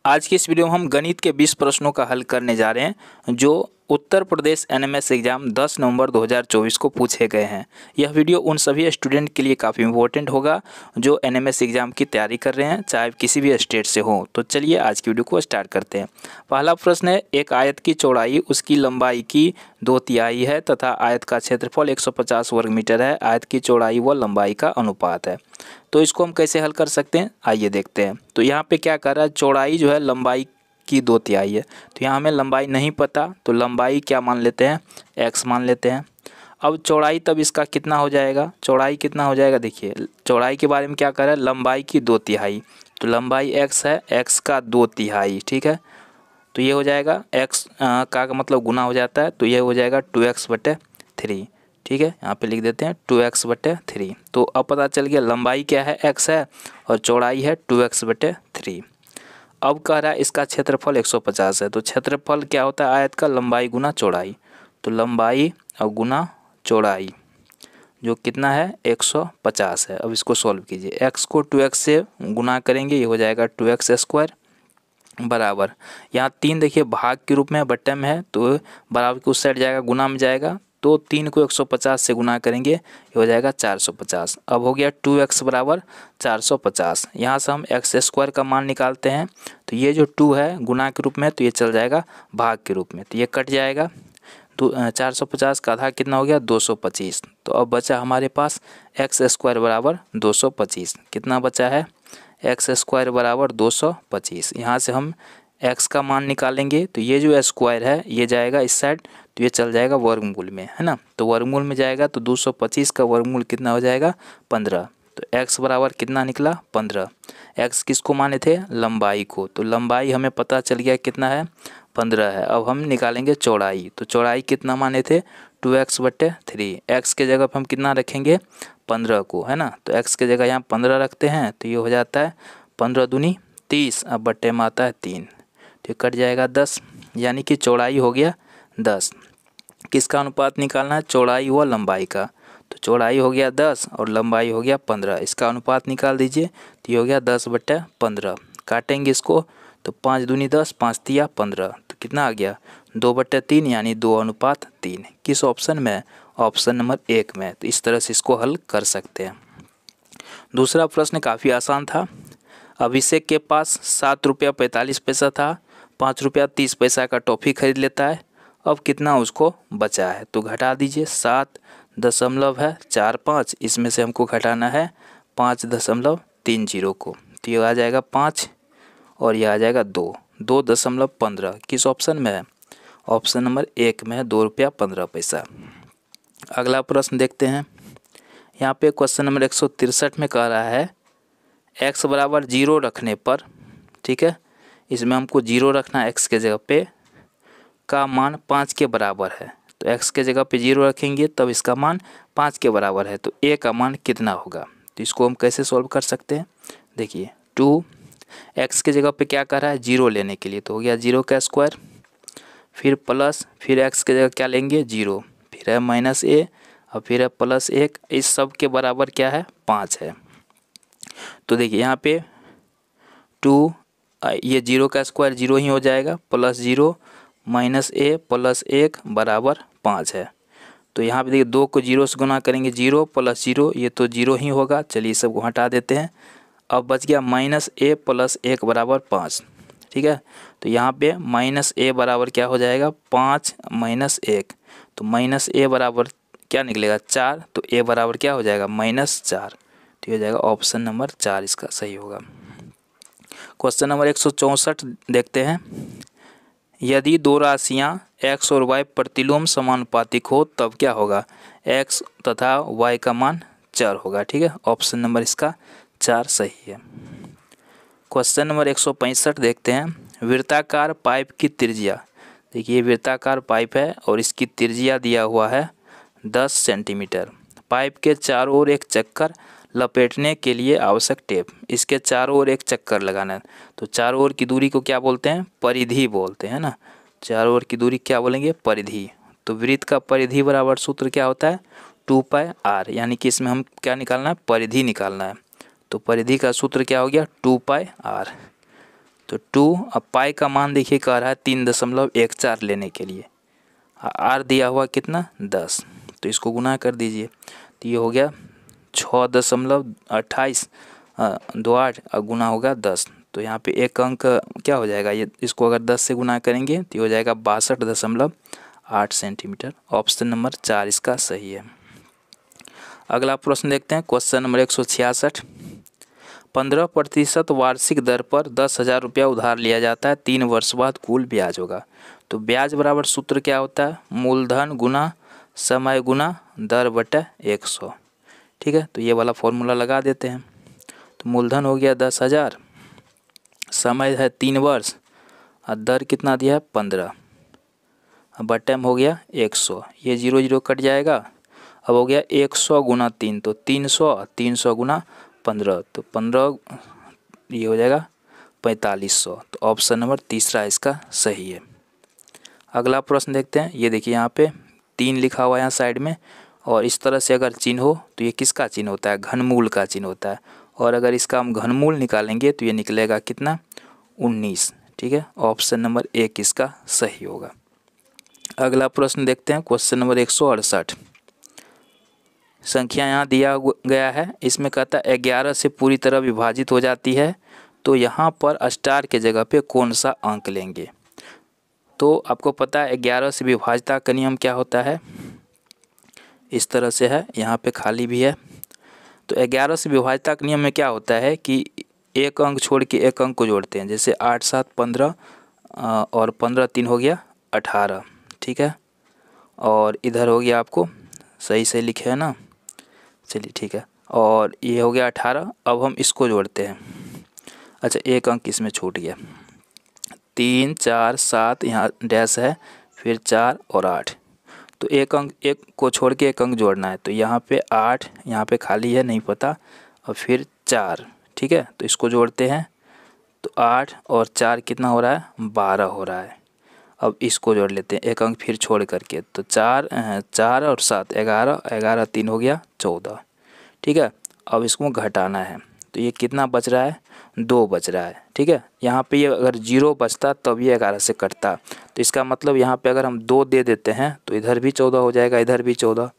आज की इस वीडियो में हम गणित के 20 प्रश्नों का हल करने जा रहे हैं जो उत्तर प्रदेश एनएमएस एग्जाम 10 नवंबर 2024 को पूछे गए हैं। यह वीडियो उन सभी स्टूडेंट के लिए काफ़ी इंपॉर्टेंट होगा जो एनएमएस एग्जाम की तैयारी कर रहे हैं, चाहे किसी भी स्टेट से हो। तो चलिए आज की वीडियो को स्टार्ट करते हैं। पहला प्रश्न है, एक आयत की चौड़ाई उसकी लंबाई की 2/3 है तथा आयत का क्षेत्रफल 150 वर्ग मीटर है। आयत की चौड़ाई व लंबाई का अनुपात है। तो इसको हम कैसे हल कर सकते हैं, आइए देखते हैं। तो यहाँ पे क्या कर रहा है, चौड़ाई जो है लंबाई की 2/3 है। तो यहाँ हमें लंबाई नहीं पता, तो लंबाई क्या मान लेते हैं, x मान लेते हैं। अब चौड़ाई तब इसका कितना हो जाएगा, चौड़ाई कितना हो जाएगा, देखिए चौड़ाई के बारे में क्या कर रहा है, लंबाई की 2/3। तो लंबाई x है, x का 2/3, ठीक है। तो ये हो जाएगा x का मतलब गुना हो जाता है, तो ये हो जाएगा 2x/3, ठीक है। यहाँ पे लिख देते हैं 2x/3। तो अब पता चल गया लंबाई क्या है, x है, और चौड़ाई है 2x/3। अब कह रहा है इसका क्षेत्रफल 150 है। तो क्षेत्रफल क्या होता है, आयत का लंबाई गुना चौड़ाई। तो लंबाई और गुना चौड़ाई जो कितना है 150 है। अब इसको सॉल्व कीजिए, x को 2x से गुना करेंगे, ये हो जाएगा 2x² बराबर, यहाँ 3 देखिए भाग के रूप में बट्टे में है, तो बराबर के उस साइड जाएगा, गुना में जाएगा, तो 3 को 150 से गुना करेंगे, ये हो जाएगा 450। अब हो गया 2x बराबर 450। यहाँ से हम x² का मान निकालते हैं, तो ये जो 2 है गुना के रूप में, तो ये चल जाएगा भाग के रूप में, तो ये कट जाएगा। तो 450 का आधा कितना हो गया, 225। तो अब बचा हमारे पास x² बराबर 225। कितना बचा है, x² बराबर 225। यहाँ से हम x का मान निकालेंगे, तो ये जो स्क्वायर है ये जाएगा इस साइड, तो ये चल जाएगा वर्गमूल में, है ना। तो वर्गमूल में जाएगा तो 225 का वर्गमूल कितना हो जाएगा, 15। तो x बराबर कितना निकला, 15। x किसको माने थे, लंबाई को। तो लंबाई हमें पता चल गया कितना है, 15 है। अब हम निकालेंगे चौड़ाई। तो चौड़ाई कितना माने थे, 2x/3। x के जगह पर हम कितना रखेंगे, 15 को, है ना। तो x के जगह यहाँ 15 रखते हैं, तो ये हो जाता है 15 दूनी 30, अब बट्टे में आता है 3, तो कट जाएगा 10, यानी कि चौड़ाई हो गया 10। किसका अनुपात निकालना है, चौड़ाई व लंबाई का। तो चौड़ाई हो गया 10 और लंबाई हो गया 15, इसका अनुपात निकाल दीजिए, तो ये हो गया 10/15। काटेंगे इसको, तो 5 दूनी 10, 5 तिया 15, तो कितना आ गया 2/3, यानी 2:3। किस ऑप्शन में, ऑप्शन नंबर 1 में। तो इस तरह से इसको हल कर सकते हैं। दूसरा प्रश्न काफ़ी आसान था। अभिषेक के पास 7 रुपया 45 पैसा था, 5 रुपया 30 पैसा का टॉफ़ी खरीद लेता है। अब कितना उसको बचा है, तो घटा दीजिए। 7.45, इसमें से हमको घटाना है 5.30 को, तो ये आ जाएगा 5 और ये आ जाएगा 2.15। किस ऑप्शन में है, ऑप्शन नंबर 1 में है, 2 रुपया 15 पैसा। अगला प्रश्न देखते हैं। यहाँ पे क्वेश्चन नंबर 163 में कह रहा है x बराबर 0 रखने पर, ठीक है, इसमें हमको 0 रखना है, x के जगह पे का मान 5 के बराबर है। तो x के जगह पे 0 रखेंगे तब इसका मान 5 के बराबर है, तो a का मान कितना होगा। तो इसको हम कैसे सॉल्व कर सकते हैं, देखिए 2 x के जगह पे क्या कर रहा है, 0 लेने के लिए, तो हो गया 0 का स्क्वायर, फिर प्लस, फिर x के जगह क्या लेंगे 0, फिर है -a और फिर है +1, इस सब के बराबर क्या है 5 है। तो देखिए यहाँ पे 2, ये 0 का स्क्वायर 0 ही हो जाएगा, +0 -a +1 बराबर 5 है। तो यहाँ पे देखिए 2 को 0 से गुना करेंगे, 0 + 0, ये तो 0 ही होगा, चलिए सबको हटा देते हैं। अब बच गया -a +1 बराबर 5, ठीक है। तो यहाँ पे -a बराबर क्या हो जाएगा, 5 - 1, तो -a बराबर क्या निकलेगा 4, तो a बराबर क्या हो जाएगा -4, तो हो जाएगा ऑप्शन नंबर 4 इसका सही होगा। क्वेश्चन नंबर 164 देखते हैं। यदि दो राशियां x और y प्रतिलोम समानुपातिक हो तब क्या होगा, x तथा y का मान 4 होगा, ठीक है। ऑप्शन नंबर इसका 4 सही है। क्वेश्चन नंबर 165 देखते हैं। वृत्ताकार पाइप की त्रिज्या, देखिए वृत्ताकार पाइप है और इसकी त्रिज्या दिया हुआ है 10 सेंटीमीटर। पाइप के चारों ओर एक चक्कर लपेटने के लिए आवश्यक टेप, इसके चारों ओर एक चक्कर लगाना है। तो चारों ओर की दूरी को क्या बोलते हैं, परिधि बोलते हैं ना। चारों ओर की दूरी क्या बोलेंगे, परिधि। तो वृत्त का परिधि बराबर सूत्र क्या होता है, 2πr, यानी कि इसमें हम क्या निकालना है, परिधि निकालना है। तो परिधि का सूत्र क्या हो गया, 2πr। तो 2। अब पाई का मान देखिए कह रहा है 3.14 लेने के लिए, आर दिया हुआ कितना 10, तो इसको गुना कर दीजिए। तो ये हो गया 6.28 2 8 और गुना होगा 10। तो यहाँ पे एक अंक क्या हो जाएगा, ये इसको अगर 10 से गुना करेंगे तो ये हो जाएगा 62.8 सेंटीमीटर। ऑप्शन नंबर 4 इसका सही है। अगला प्रश्न देखते हैं, क्वेश्चन नंबर 166। 15% वार्षिक दर पर 10,000 रुपया उधार लिया जाता है, 3 वर्ष बाद कुल ब्याज होगा। तो ब्याज बराबर सूत्र क्या होता है, मूलधन गुना समय गुना दर बटा 100। ठीक है, तो ये वाला फॉर्मूला लगा देते हैं। तो मूलधन हो गया 10,000, समय है 3 वर्ष और दर कितना दिया है 15, बटे में हो गया 100, ये 0 0 कट जाएगा। अब हो गया 100 गुना 3, तो 300, 300 गुना 15, तो 15 ये हो जाएगा 4500। तो ऑप्शन नंबर तीसरा इसका सही है। अगला प्रश्न देखते हैं, ये देखिए यहाँ पे 3 लिखा हुआ है यहाँ साइड में, और इस तरह से अगर चिन्ह हो तो ये किसका चिन्ह होता है, घनमूल का चिन्ह होता है। और अगर इसका हम घनमूल निकालेंगे तो ये निकलेगा कितना 19। ठीक है, ऑप्शन नंबर 1 इसका सही होगा। अगला प्रश्न देखते हैं, क्वेश्चन नंबर 168। संख्या यहाँ दिया गया है, इसमें कहता है 11 से पूरी तरह विभाजित हो जाती है, तो यहाँ पर स्टार के जगह पे कौन सा अंक लेंगे। तो आपको पता है 11 से विभाजिता का नियम क्या होता है, इस तरह से है, यहाँ पे खाली भी है। तो 11 से विभाजिता के नियम में क्या होता है कि एक अंक छोड़ के एक अंक को जोड़ते हैं, जैसे 8 7 15 और 15 3 हो गया 18। ठीक है, और इधर हो गया, आपको सही से लिखे है ना, चलिए ठीक है, और ये हो गया 18। अब हम इसको जोड़ते हैं, अच्छा एक अंक इसमें छूट गया, 3 4 7 यहाँ डैश है, फिर 4 और 8, तो एक अंक एक को छोड़ के एक अंक जोड़ना है, तो यहाँ पे 8, यहाँ पे खाली है नहीं पता, और फिर 4। ठीक है, तो इसको जोड़ते हैं, तो 8 और 4 कितना हो रहा है 12 हो रहा है। अब इसको जोड़ लेते हैं एक अंक फिर छोड़ करके, तो 4 और 7 11, 11 3 हो गया 14। ठीक है, अब इसको घटाना है, तो ये कितना बच रहा है 2 बच रहा है। ठीक है, यहाँ पे ये अगर 0 बचता तब ये 11 से कटता, तो इसका मतलब यहाँ पे अगर हम 2 दे देते हैं तो इधर भी 14 हो जाएगा, इधर भी 14।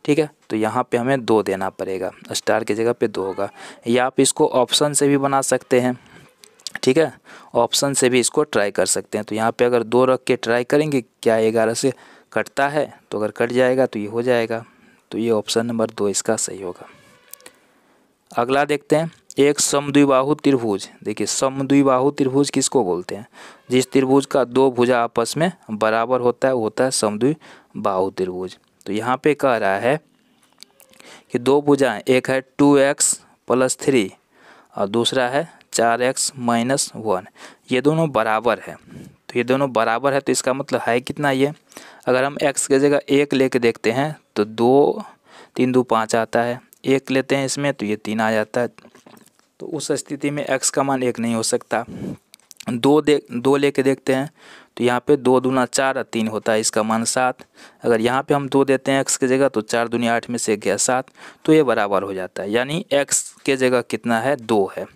ठीक है, तो यहाँ पे हमें 2 देना पड़ेगा, स्टार की जगह पे 2 होगा, या आप इसको ऑप्शन से भी बना सकते हैं। ठीक है, ऑप्शन से भी इसको ट्राई कर सकते हैं। तो यहाँ पे अगर 2 रख के ट्राई करेंगे क्या 11 से कटता है, तो अगर कट जाएगा तो ये हो जाएगा, तो ये ऑप्शन नंबर 2 इसका सही होगा। अगला देखते हैं, एक समद्विबाहु त्रिभुज। देखिए समद्विबाहु त्रिभुज किसको बोलते हैं, जिस त्रिभुज का 2 भुजा आपस में बराबर होता है वो होता है समद्विबाहु त्रिभुज। तो यहाँ पे कह रहा है कि 2 भुजाएं, एक है 2x + 3 और दूसरा है 4x - 1, ये दोनों बराबर है। तो ये दोनों बराबर है, तो इसका मतलब है कितना, ये अगर हम x की जगह 1 लेके देखते हैं तो 2 3 2 5 आता है, 1 लेते हैं इसमें तो ये 3 आ जाता है। तो उस स्थिति में x का मान 1 नहीं हो सकता। 2 लेके देखते हैं तो यहाँ पे 2 दूना 4 और 3 होता है, इसका मान 7। अगर यहाँ पे हम 2 देते हैं x की जगह तो 4 दूनी 8 में से गया 7, तो ये बराबर हो जाता है, यानी x के जगह कितना है 2 है।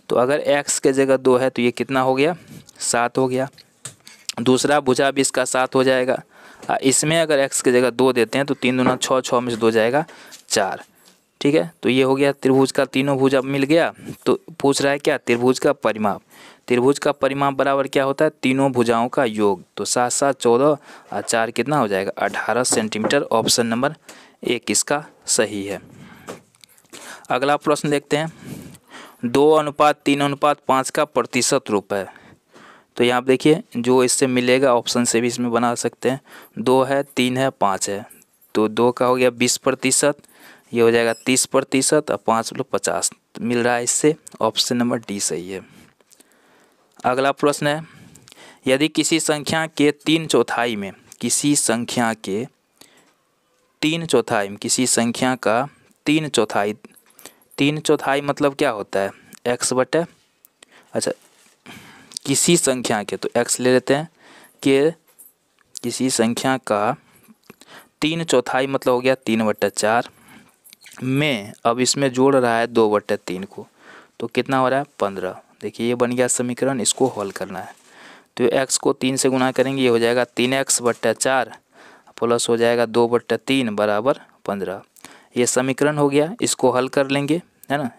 तो अगर x के जगह 2 है तो ये कितना हो गया 7 हो गया। दूसरा भुजा भी इसका 7 हो जाएगा। इसमें अगर x की जगह 2 देते हैं तो 3 दूना 6, 6 में से 2 जाएगा 4। ठीक है, तो ये हो गया त्रिभुज का तीनों भुजा मिल गया। तो पूछ रहा है क्या त्रिभुज का परिमाप, त्रिभुज का परिमाप बराबर क्या होता है तीनों भुजाओं का योग। तो 7 7 14 और 4 कितना हो जाएगा 18 सेंटीमीटर। ऑप्शन नंबर 1 इसका सही है। अगला प्रश्न देखते हैं, 2:3:5 का प्रतिशत रूप है। तो यहाँ देखिए जो इससे मिलेगा ऑप्शन से भी इसमें बना सकते हैं। 2 है 3 है 5 है, तो 2 का हो गया 20%, ये हो जाएगा 30% और 5 + 50 मिल रहा है इससे। ऑप्शन नंबर डी सही है। अगला प्रश्न है, यदि किसी संख्या के 3/4 में, किसी संख्या के 3/4 में, किसी संख्या का 3/4, 3/4 मतलब क्या होता है x बटे, अच्छा किसी संख्या के, तो x ले लेते हैं, कि किसी संख्या का 3/4 मतलब हो गया 3/4 में, अब इसमें जोड़ रहा है 2/3 को, तो कितना हो रहा है 15। देखिए ये बन गया समीकरण, इसको हल करना है। तो x को 3 से गुना करेंगे, ये हो जाएगा 3x/4 प्लस हो जाएगा 2/3 बराबर 15। ये समीकरण हो गया, इसको हल कर लेंगे, है ना।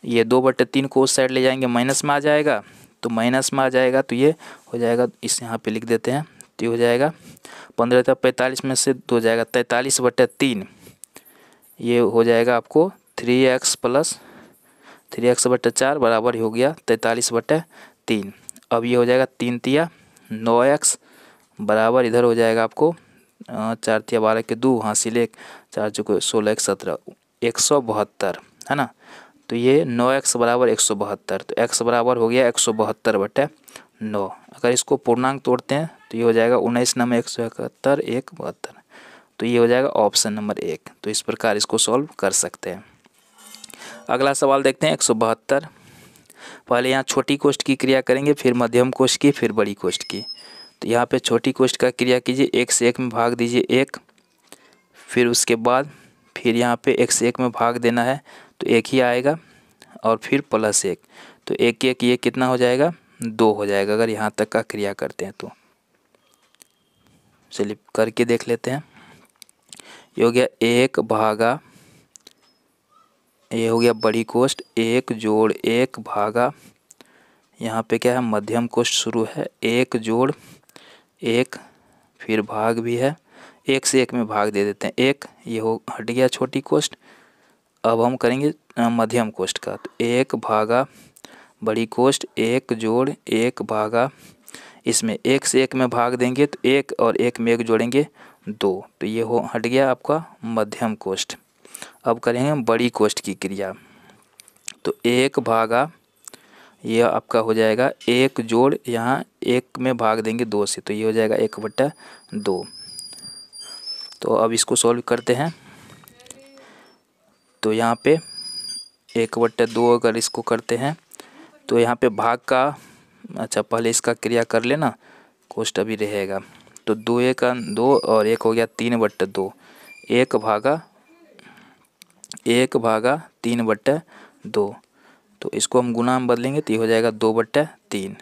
ये 2/3 को उस साइड ले जाएंगे, माइनस में आ जाएगा, तो माइनस में आ जाएगा तो ये हो जाएगा, इस यहाँ पे लिख देते हैं। तो ये हो जाएगा 15 तक 45 में से 2 जाएगा 43/3, ये हो जाएगा आपको 3x + 3x/4 बराबर हो गया 43/3। अब ये हो जाएगा 3 तिया 9x बराबर, इधर हो जाएगा आपको 4 तिया 12 के 2 हासिल 1 4 चौके 16 1 17 172, है ना। तो ये 9x बराबर 172, तो x बराबर हो गया 172/9। अगर इसको पूर्णांक तोड़ते हैं तो ये हो जाएगा 19 नंबर 171 1 72, तो ये हो जाएगा ऑप्शन नंबर 1। तो इस प्रकार इसको सॉल्व कर सकते हैं। अगला सवाल देखते हैं 172। पहले यहाँ छोटी कोष्ठ की क्रिया करेंगे, फिर मध्यम कोष्ठ की, फिर बड़ी कोष्ठ की। तो यहाँ पे छोटी कोष्ठ का क्रिया कीजिए, 1 से 1 में भाग दीजिए 1, फिर उसके बाद फिर यहाँ पे 1 से 1 में भाग देना है तो 1 ही आएगा, और फिर +1, तो 1 1 ये कितना हो जाएगा 2 हो जाएगा, अगर यहाँ तक का क्रिया करते हैं तो। चलिए करके देख लेते हैं। ये हो गया 1 भागा, ये हो गया बड़ी कोष्ठ 1 जोड़ 1 भागा, यहाँ पे क्या है मध्यम कोष्ठ शुरू है 1 जोड़ 1, फिर भाग भी है, 1 से 1 में भाग दे देते हैं 1, ये हो हट गया छोटी कोष्ठ। अब हम करेंगे मध्यम कोष्ठ का, तो 1 भागा बड़ी कोष्ठ 1 जोड़ 1 भागा, इसमें 1 से 1 में भाग देंगे तो 1 और 1 में 1 जोड़ेंगे 2, तो ये हो हट गया आपका मध्यम कोष्ठ। अब करेंगे बड़ी कोष्ठ की क्रिया, तो 1 भागा, ये आपका हो जाएगा 1 जोड़ यहाँ 1 में भाग देंगे 2 से, तो ये हो जाएगा 1/2। तो अब इसको सॉल्व करते हैं। तो यहाँ पे 1/2 अगर इसको करते हैं तो यहाँ पे भाग का, अच्छा पहले इसका क्रिया कर लेना, कोष्ठ अभी रहेगा। तो 2 1 2 और 1 हो गया 3/2, 1 भागा 3/2, तो इसको हम गुना में बदलेंगे तो ये हो जाएगा 2/3,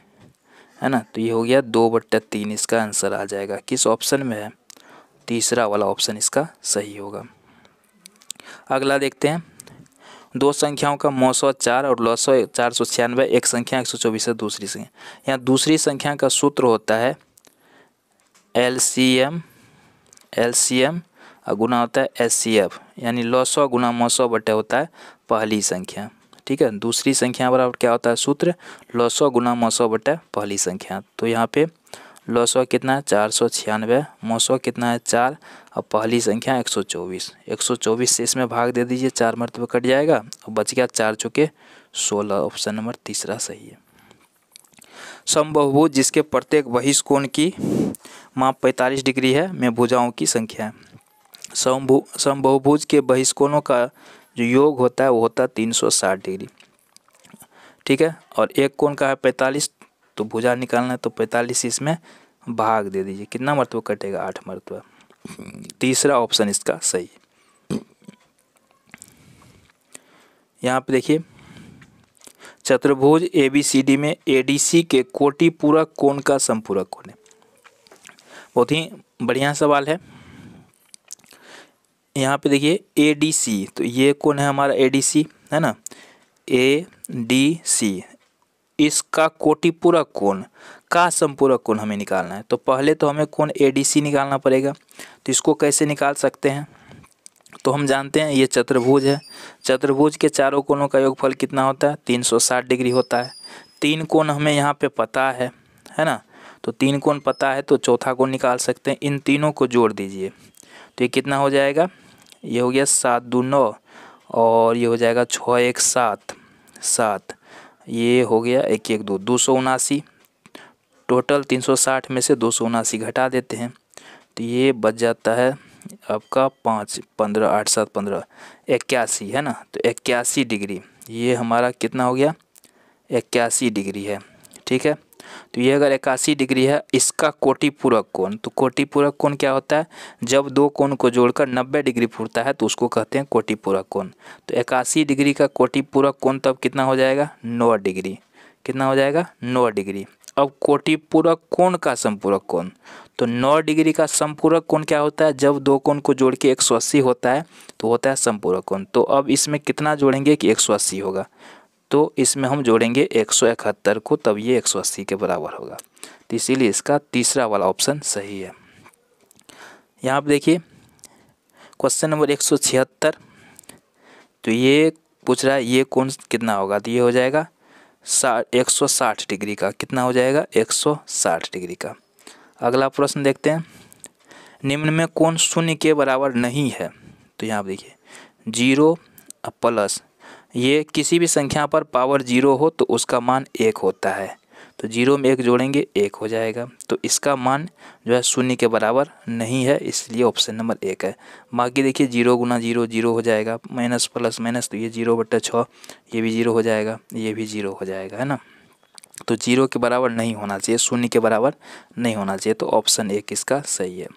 है ना। तो ये हो गया 2/3, इसका आंसर आ जाएगा। किस ऑप्शन में है, तीसरा वाला ऑप्शन इसका सही होगा। अगला देखते हैं, दो संख्याओं का मौसो 4 और लौसो 496, एक संख्या 124 है दूसरी संख्या। यहाँ दूसरी संख्या का सूत्र होता है LCM गुना होता है SCF, यानी लौसो गुना मौसो बटे होता है पहली संख्या। ठीक है, दूसरी संख्या बराबर क्या होता है सूत्र, लौसो गुना मौसो बटे पहली संख्या। तो यहाँ पे लौसो कितना है 496, मौसो कितना है 4, और पहली संख्या 124। 124 से इसमें भाग दे दीजिए, 4 मरतबा कट जाएगा और बच गया 4 चौके 16, ऑप्शन नंबर तीसरा सही है। समबाहुभुज जिसके प्रत्येक बहिष्कोण की माप 45 डिग्री है में भुजाओं की संख्या है। समबाहुभुज के बहिष्कोणों का जो योग होता है वो होता है 360 डिग्री। ठीक है, और एक कोण का है 45, तो भुजा निकालना है तो 45 इसमें भाग दे दीजिए, कितना मरतबा कटेगा 8 मरतबा। तीसरा ऑप्शन इसका सही। यहाँ पे देखिए चतुर्भुज ABCD में ADC के कोटि पूरक कोण का समपूरक कोण है। बहुत ही बढ़िया सवाल है। यहाँ पे देखिए ADC, तो ये कोण है हमारा ADC, है ना, ADC, इसका कोटि पूरक कोण का समपूरक कोण हमें निकालना है। तो पहले तो हमें कोण ADC निकालना पड़ेगा। तो इसको कैसे निकाल सकते हैं, तो हम जानते हैं ये चतुर्भुज है, चतुर्भुज के चारों कोणों का योगफल कितना होता है 360 डिग्री होता है। 3 कोण हमें यहाँ पे पता है ना, तो 3 कोण पता है तो चौथा कोण निकाल सकते हैं। इन तीनों को जोड़ दीजिए तो ये कितना हो जाएगा, ये हो गया 7 2 9, और ये हो जाएगा 6 1 7, ये हो गया 1 1 2, 279। टोटल 360 में से 279 घटा देते हैं तो ये बच जाता है आपका 5 15 8 7 15 81, है ना। तो 81 डिग्री, ये हमारा कितना हो गया 81 डिग्री है। ठीक है, तो ये अगर 81 डिग्री है, इसका कोटि पूरक कोण, तो कोटि पूरक कोण क्या होता है, जब दो कोण को जोड़कर 90 डिग्री फूटता है तो उसको कहते हैं कोटि पूरक कोण। तो 81 डिग्री का कोटि पूरक कोण तब कितना हो जाएगा 9 डिग्री, कितना हो जाएगा 9 डिग्री। अब कोटि पूरक कोण का समपूरक कोण, तो 9 डिग्री का समपूरक कोण क्या होता है, जब दो कोण को जोड़ के 180 होता है तो होता है समपूरक कोण। तो अब इसमें कितना जोड़ेंगे कि 180 होगा, तो इसमें हम जोड़ेंगे 171 को, तब ये 180 के बराबर होगा। तो इसीलिए इसका तीसरा वाला ऑप्शन सही है। यहाँ पर देखिए क्वेश्चन नंबर 176, तो ये पूछ रहा है ये कोण कितना होगा, तो ये हो जाएगा 160 डिग्री का। कितना हो जाएगा 160 डिग्री का। अगला प्रश्न देखते हैं, निम्न में कौन शून्य के बराबर नहीं है, तो यहाँ देखिए 0 प्लस, ये किसी भी संख्या पर पावर 0 हो तो उसका मान 1 होता है, तो 0 में 1 जोड़ेंगे 1 हो जाएगा। तो इसका मान जो है शून्य के बराबर नहीं है, इसलिए ऑप्शन नंबर 1 है। बाकी देखिए 0 गुना 0 0 हो जाएगा, माइनस प्लस माइनस, तो ये 0/6, ये भी 0 हो जाएगा, ये भी 0 हो जाएगा, है ना। तो 0 के बराबर नहीं होना चाहिए, शून्य के बराबर नहीं होना चाहिए, तो ऑप्शन 1 इसका सही है।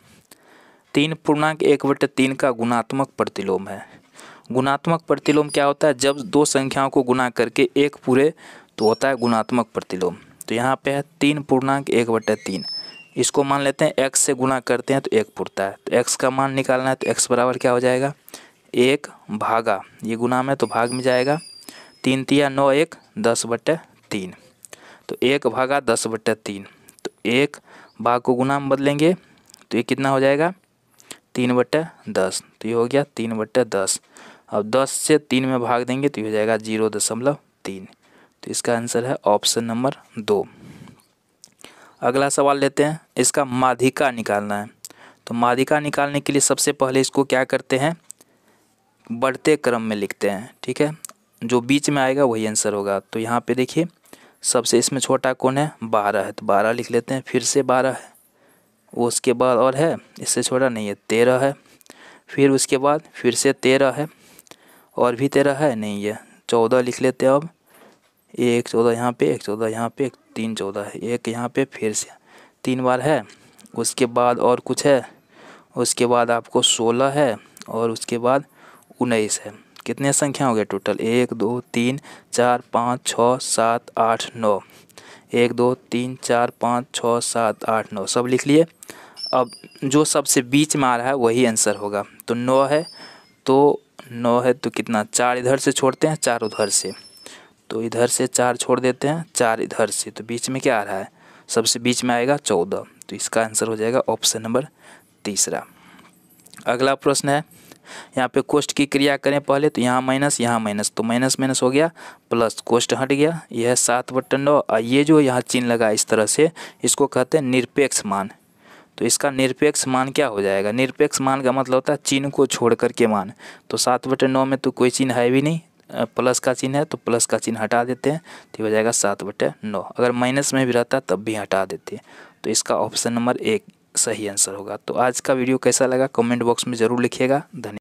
3.1/3 का गुणात्मक प्रतिलोम है। गुणात्मक प्रतिलोम क्या होता है, जब दो संख्याओं को गुना करके एक पूरे तो होता है गुणात्मक प्रतिलोम। तो यहाँ पे है 3.1/3, इसको मान लेते हैं x से गुना करते हैं तो 1 पुरता है, तो x का मान निकालना है, तो x बराबर क्या हो जाएगा 1 भागा, ये गुना में तो भाग में जाएगा, 3 तिया 9 1 10/3, तो 1 भागा 10/3, तो 1 भाग को गुना में बदलेंगे तो ये कितना हो जाएगा 3/10, तो ये हो गया 3/10। अब 10 से 3 में भाग देंगे तो ये हो जाएगा 0.3, तो इसका आंसर है ऑप्शन नंबर 2। अगला सवाल लेते हैं, इसका माध्यिका निकालना है। तो माध्यिका निकालने के लिए सबसे पहले इसको क्या करते हैं, बढ़ते क्रम में लिखते हैं, ठीक है, जो बीच में आएगा वही आंसर होगा। तो यहाँ पे देखिए सबसे इसमें छोटा कौन है 12 है, तो 12 लिख लेते हैं, फिर से 12 है, उसके बाद और है इससे छोटा नहीं है 13 है, फिर उसके बाद फिर से 13 है, और भी 13 है नहीं है 14 लिख लेते हैं। अब 1 14 यहाँ पे, 1 14 यहाँ पे, 3 14 है, 1 यहाँ पे, फिर से 3 बार है, उसके बाद और कुछ है, उसके बाद आपको 16 है, और उसके बाद 19 है। कितने संख्या हो गए टोटल 1 2 3 4 5 6 7 8 9, 1 2 3 4 5 6 7 8 9 सब लिख लिए। अब जो सबसे बीच में आ रहा है वही आंसर होगा, तो 9 है, तो 9 है तो कितना 4 इधर से छोड़ते हैं 4 उधर से, तो इधर से 4 छोड़ देते हैं 4 इधर से, तो बीच में क्या आ रहा है सबसे बीच में आएगा 14, तो इसका आंसर हो जाएगा ऑप्शन नंबर 3। अगला प्रश्न है, यहाँ पे कोष्ठ की क्रिया करें पहले, तो यहाँ माइनस तो माइनस माइनस हो गया, प्लस कोष्ठ हट गया, यह 7/9, और ये जो यहाँ चिन्ह लगा इस तरह से इसको कहते हैं निरपेक्ष मान। तो इसका निरपेक्ष मान क्या हो जाएगा, निरपेक्ष मान का मतलब होता है चिन्ह को छोड़ करके मान, तो 7/9 में तो कोई चिन्ह है भी नहीं, प्लस का चिन्ह है, तो प्लस का चिन्ह हटा देते हैं, तो हो जाएगा 7/9। अगर माइनस में भी रहता तब भी हटा देते हैं, तो इसका ऑप्शन नंबर 1 सही आंसर होगा। तो आज का वीडियो कैसा लगा कमेंट बॉक्स में ज़रूर लिखिएगा। धन्यवाद।